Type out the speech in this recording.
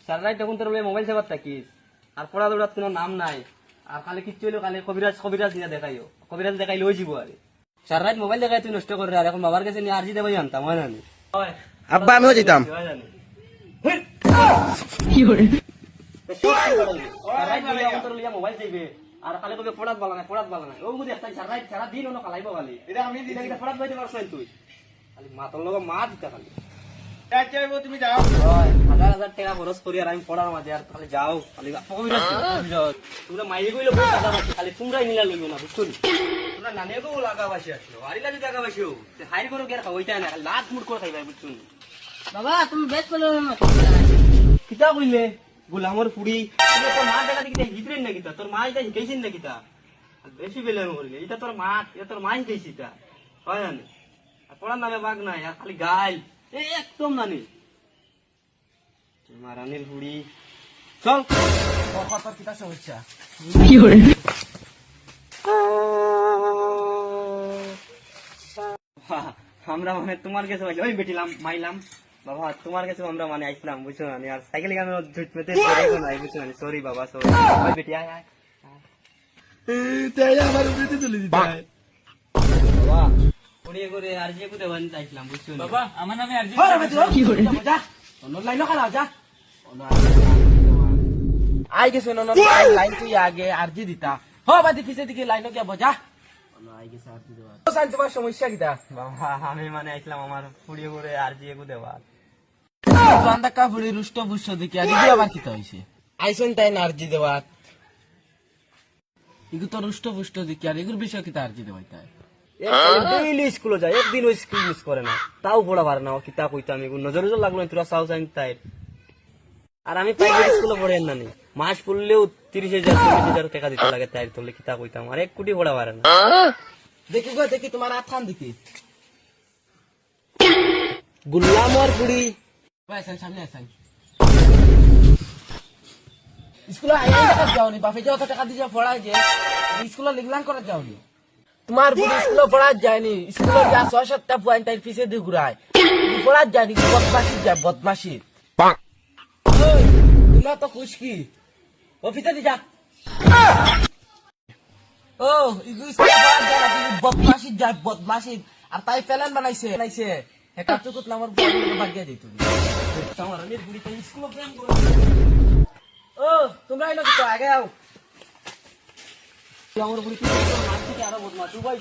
সারাই তখন তোর মোবাইল সেবার থাকিস আর পড়া দৌড়াত কোনো নাম নাই আর খালি কিচ্ছু হইলো খালি কবিরাজ নিয়ে দেখাইও কবিরাজ দেখাইলে ওই যাব আর সারাই মোবাইল দেখাই তুই নষ্ট করে আর এখন বাবার কাছে নিয়ে আরজি দেবাই আনতাম হয় জানি আব্বা আমিও যেতাম মোবাইল চাইবে আর খালি কবে পড়াত বালা নাই ও বুঝি একটা সারা দিন অন্য খালাইব খালি এটা আমি পড়াত বাইতে পারছ তুই খালি মাতর লগে মা দিতা খালি তুমি যাও হাজার হাজার টাকা খরচ করি আর আমি পড়ার মাঝে আর খালি যাও খালি তোমরা মাইয়ে গইলে খালি তোমরাই নিলা লইব না বুঝছো তোমরা নানিয়াকেও লাগাবাসি আসলো আরিলা যদি লাগাবাসিও হাইর করে গের খাওয়াইতাই না লাত মুট করে খাইবাই বুঝছো বাবা তুমি বেশ করলো কিতা কইলে গোলামর পুরি তোর মা দেখা দেখি হিতরেন না কিতা তোর মা এটা শিখাইছেন না কিতা বেশি বেলেন করলে এটা তোর মা শিখাইছি তা হয় জানি আর পড়ার নামে বাঘ নাই আর খালি গাইল একদম নানি মারানির পুরি চল তোর কিতা সমস্যা আমরা মানে তোমার কাছে ওই বেটিলাম মাইলাম বাবা তোমার কাছে আমরা মানে আইছিলাম বুঝছো না আর সাইকেল গানে ধুইতে নাই বুঝছো না সরি বাবা সরি ওই বেটি আয় আয় তাই আমার উঠে চলে দিতে হয় বাবা পড়িয়ে করে আর যে কোথায় বানি চাইছিলাম বুঝছো না বাবা আমার নামে আরজি কি করে যা অন্য লাইন খারাপ যা আই গেছে অন্য লাইন তুই আগে আরজি দিতা হ বাদি পিছে দিকে লাইন কে বজা আই গেছে আর কি দেওয়া সাইন তোমার সমস্যা কিটা বাবা আমি মানে আইছিলাম আমার পড়িয়ে করে আর যে কো দেওয়ার বান্দা কাপড়ে রুষ্ট বুষ্ট দিকে আগে দিয়ে আবার কিতা হইছে আইছন তাই না আরজি দেওয়া ইগু তো রুষ্ট বুষ্ট দিকে আর এগুর বিষয় কিতা আরজি দেওয়া তাই ডেইলি স্কুলে যায় একদিন ওই স্কুল মিস করে না তাও পড়া পারে না কিতা কইতাম এগুলো নজর নজর লাগলো না তোরা চাও চাই তাই আর আমি প্রাইভেট স্কুলে পড়েন না নি মাস পড়লেও 30,000 40,000 টাকা দিতে লাগে তাই তোলে কিতা কইতাম আর 1 কোটি পড়া পারে না দেখি গো দেখি তোমার আথান দেখি গুল্লামর বুড়ি ভাই সামনে আসেন স্কুলে আইয়া টাকা যাওনি বাপে যত টাকা দিয়ে পড়ায় যে স্কুলে লিখলাম করে যাওনি তোমার বুড়ি স্কুলে পড়া যায়নি স্কুলে যা 6-7টা পয়েন্ট তাই পিছে দিয়ে ঘুরায় পড়া যায়নি বদমাশি যায় বদমাশি তোমরা তো খুশ কি অফিসে দি যা ও ইগু স্কুলে পড়া যায় না তুমি বদমাশি যায় বদমাশি আর তাই প্ল্যান বানাইছে এটা তো কুত আমার বড় ভাগিয়া দিত আমার আমি বুড়ি তাই স্কুলে প্ল্যান করে ও তোমরা আইলো তো আগে আও আমার বুড়ি তুই মাছ থেকে আরো বদমাশ তুই ভাই